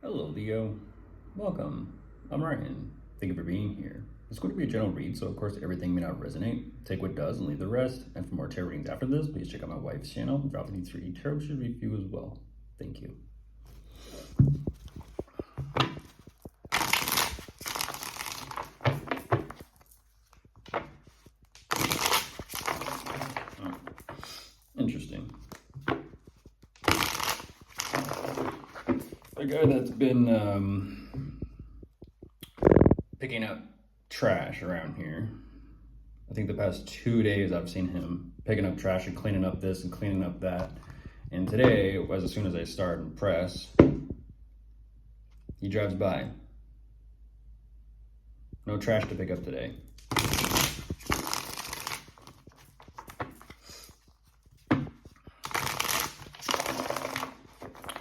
Hello, Leo. Welcome. I'm Ryan. Thank you for being here. It's going to be a general read, so of course everything may not resonate. Take what does and leave the rest. And for more tarot readings after this, please check out my wife's channel, Drop the 3 Tarot should review as well. Thank you. Interesting. A guy that's been picking up trash around here. I think the past 2 days I've seen him picking up trash and cleaning up this and cleaning up that. And today, as soon as I start and press, he drives by. No trash to pick up today.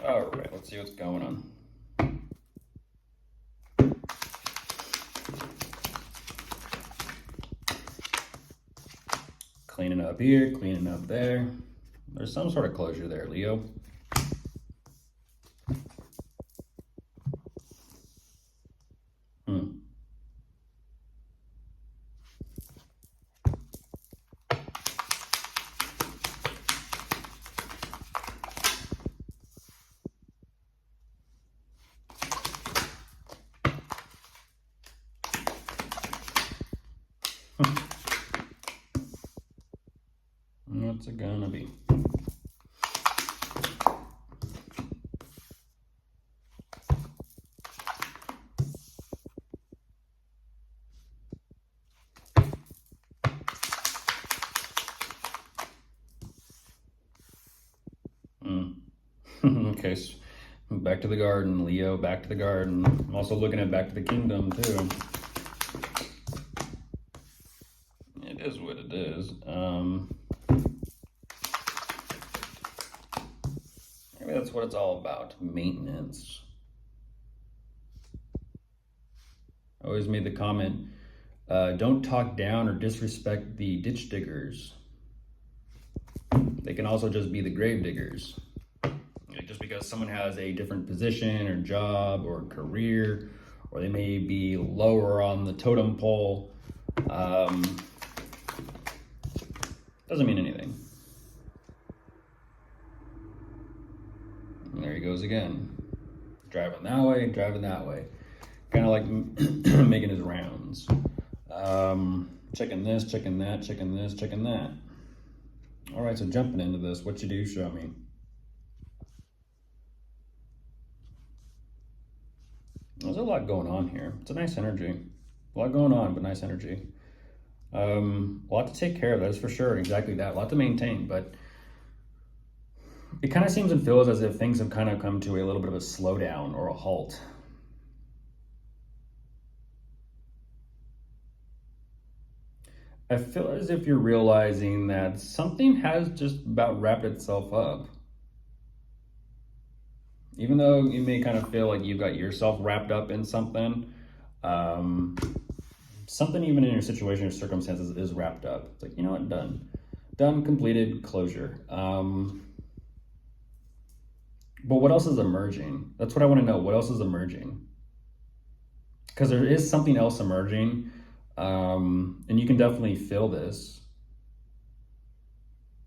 All right, let's see what's going on. Cleaning up here, cleaning up there. There's some sort of closure there, Leo. What's it gonna be? Okay, so back to the garden, Leo, back to the garden. I'm also looking at back to the kingdom, too. It is what it is. Maybe that's what it's all about, maintenance. I always made the comment, don't talk down or disrespect the ditch diggers. They can also just be the grave diggers. Just because someone has a different position or job or career, or they may be lower on the totem pole, doesn't mean anything. And there he goes again. Driving that way, driving that way. Kind of like making his rounds. Checking this, checking that, checking this, checking that. All right, so jumping into this, what you do, show me. There's a lot going on here. It's a nice energy. A lot going on, but nice energy. A lot to take care of, that is for sure. Exactly that. A lot to maintain, but it kind of seems and feels as if things have kind of come to a little bit of a slowdown or a halt. I feel as if you're realizing that something has just about wrapped itself up. Even though you may kind of feel like you've got yourself wrapped up in something, something even in your situation or circumstances is wrapped up. It's like, you know what, done. Done, completed, closure. But what else is emerging? That's what I want to know. What else is emerging? Because there is something else emerging, and you can definitely feel this.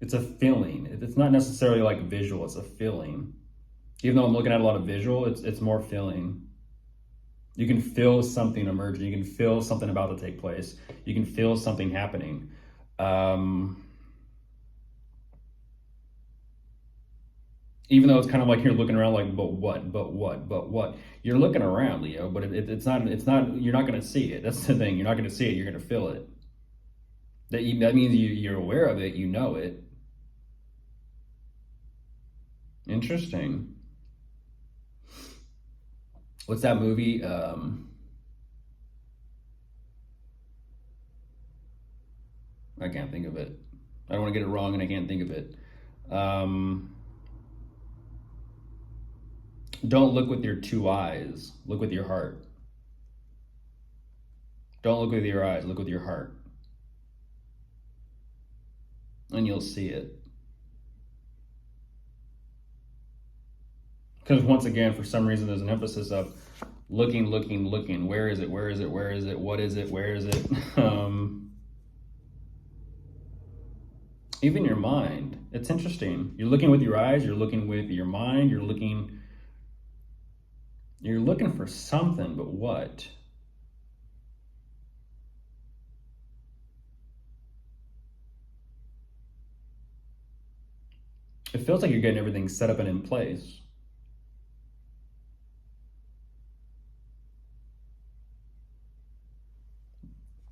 It's a feeling. It's not necessarily like visual, it's a feeling. Even though I'm looking at a lot of visual, it's more feeling. You can feel something emerging. You can feel something about to take place. You can feel something happening. Even though it's kind of like you're looking around like, but what? You're looking around, Leo, but it's not, you're not going to see it. That's the thing. You're not going to see it. You're going to feel it. That means you're aware of it. You know it. Interesting. What's that movie? I can't think of it. I don't want to get it wrong and I can't think of it. Don't look with your 2 eyes. Look with your heart. Don't look with your eyes. Look with your heart. And you'll see it. Because once again, for some reason, there's an emphasis of looking. Where is it? Where is it? Where is it? What is it? Where is it? Even your mind. It's interesting. You're looking with your eyes. You're looking with your mind. You're looking for something, but what? It feels like you're getting everything set up and in place.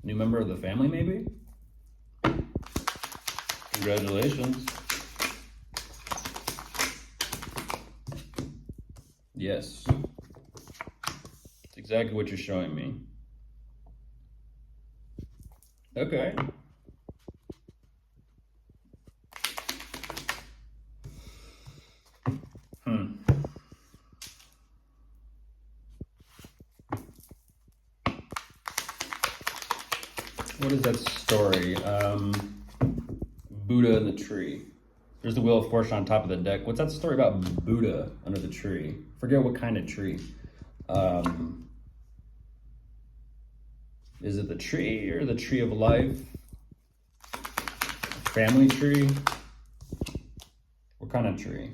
New member of the family, maybe? Congratulations. Yes. It's exactly what you're showing me. Okay. What is that story? Buddha and the tree. There's the Wheel of Fortune on top of the deck. What's that story about Buddha under the tree? Forget what kind of tree. Is it the tree or the tree of life? Family tree? What kind of tree?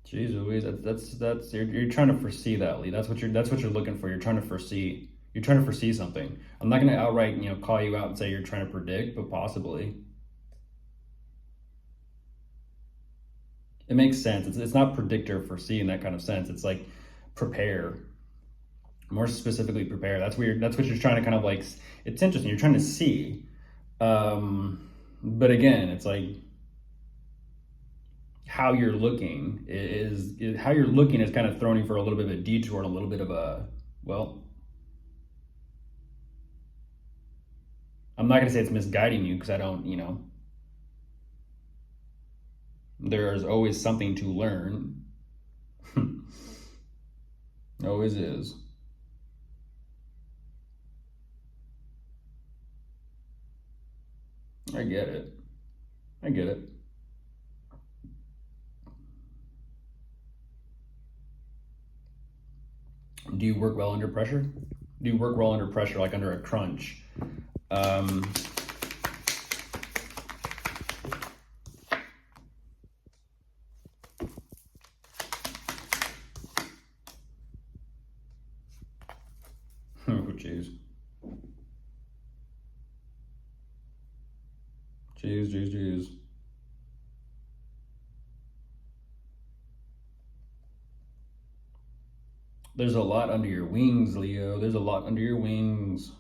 Jeez Louise, that's you're trying to foresee that, Lee. That's what you're looking for. You're trying to foresee. You're trying to foresee something. I'm not gonna outright, call you out and say you're trying to predict, but possibly. It makes sense. It's not predictor, foresee in that kind of sense. It's like prepare. More specifically prepare. That's what you're trying to kind of like. It's interesting. You're trying to see. But again, it's like how you're looking is kind of throwing you for a little bit of a detour and a little bit of a, well, I'm not going to say it's misguiding you because I don't, there's always something to learn. Always is. I get it. I get it. Do you work well under pressure? Do you work well under pressure, like under a crunch? Oh, jeez. Jeez. There's a lot under your wings, Leo. There's a lot under your wings.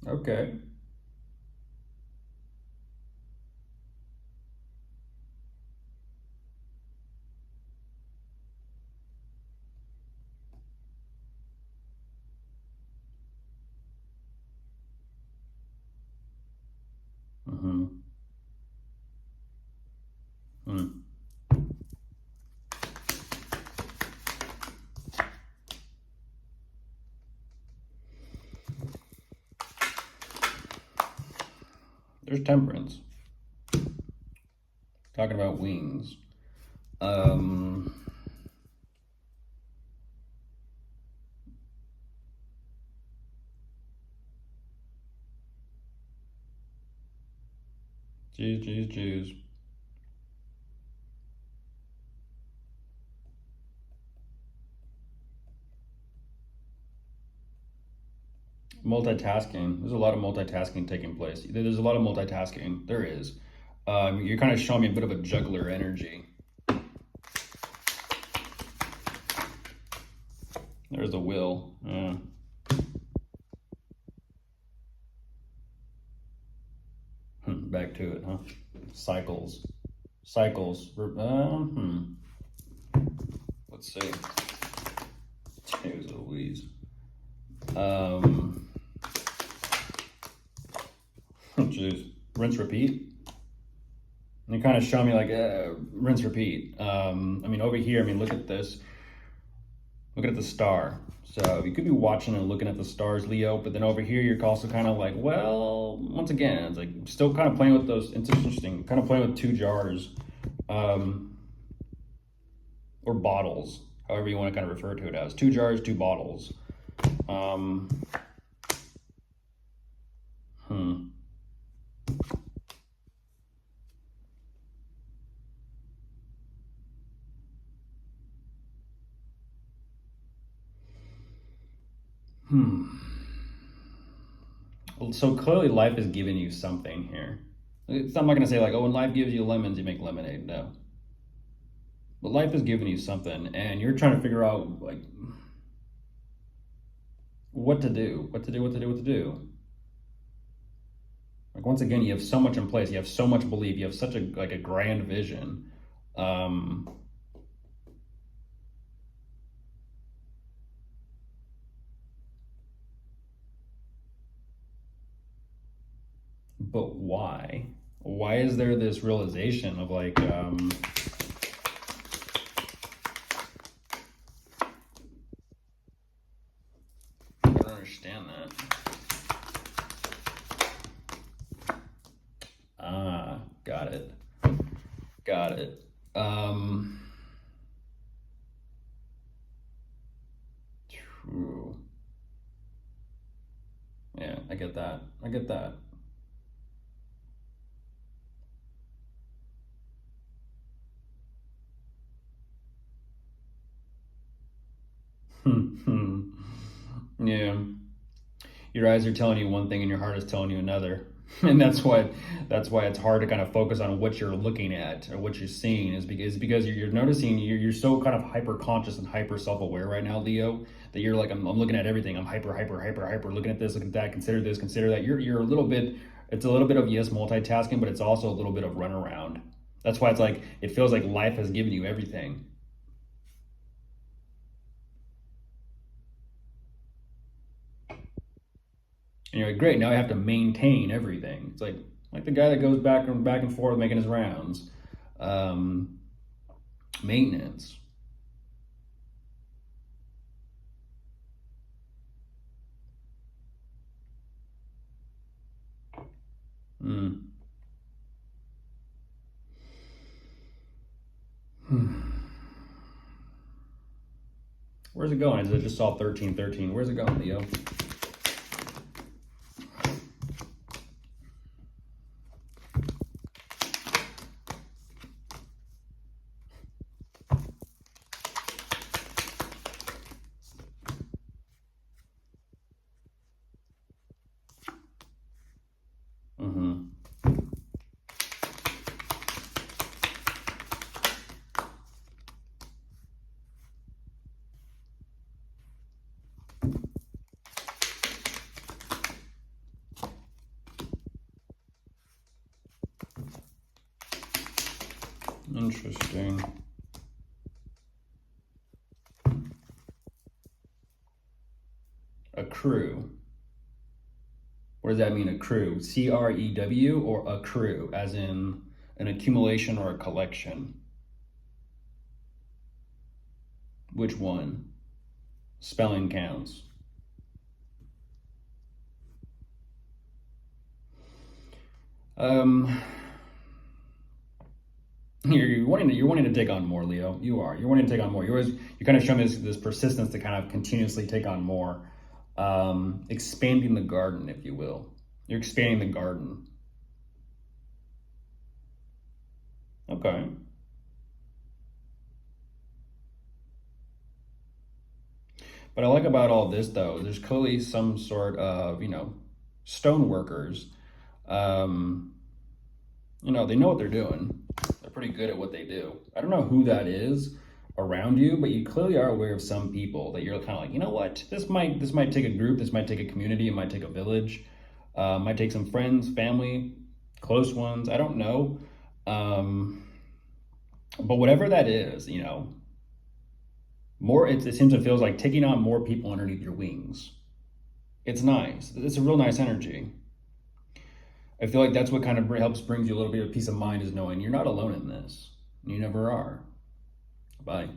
Okay. Mm-hmm. Hmm. There's temperance. Talking about wings. Jeez. Multitasking. There's a lot of multitasking taking place. There's a lot of multitasking. There is. You're kind of showing me a bit of a juggler energy. There's the will. Yeah. Back to it, huh? Cycles. Cycles. Let's see. Jeez Louise. Jeez. Rinse, repeat. And you kind of show me like rinse, repeat. I mean, over here, I mean, look at this. Look at the star. So you could be watching and looking at the stars, Leo, but then over here, you're also kind of like, well, once again, it's like still kind of playing with those. It's interesting, kind of playing with two jars, or bottles, however you want to kind of refer to it as. Two jars, two bottles. So clearly life is giving you something here. I'm not going to say like, oh, when life gives you lemons, you make lemonade. No. But life is giving you something, and you're trying to figure out like what to do. Like once again, you have so much in place. You have so much belief. You have such a like a grand vision. But why? Why is there this realization of like, I don't understand that. Ah, got it. Got it. True. Yeah, I get that. I get that. Yeah. Your eyes are telling you one thing and your heart is telling you another. And that's why it's hard to kind of focus on what you're looking at or what you're seeing is because you're noticing you're so kind of hyper conscious and hyper self-aware right now, Leo, that you're like, I'm looking at everything. I'm hyper looking at this, looking at that, consider this, consider that. You're a little bit, it's a little bit of, yes, multitasking, but it's also a little bit of runaround. That's why it's like, it feels like life has given you everything. And you're like, great, now I have to maintain everything. It's like the guy that goes back and forth making his rounds. Maintenance. Where's it going? Is it just all 1313? Where's it going, Leo? Interesting. Accrue. What does that mean, accrue? C-R-E-W or accrue, as in an accumulation or a collection? Which one? Spelling counts. You're wanting to take on more, Leo. You are. You're wanting to take on more. You're kind of showing this persistence to kind of continuously take on more. Expanding the garden, if you will. You're expanding the garden. Okay. What I like about all this, though, there's clearly some sort of, stone workers. They know what they're doing. They're pretty good at what they do. I don't know who that is. around you, but you clearly are aware of some people that you're kind of like, you know what, this might take a group, this might take a community, it might take a village, might take some friends, family, close ones, I don't know. But whatever that is, you know, it seems it feels like taking on more people underneath your wings. It's nice. It's a real nice energy. I feel like that's what kind of helps brings you a little bit of peace of mind, is knowing you're not alone in this. You never are. Bye.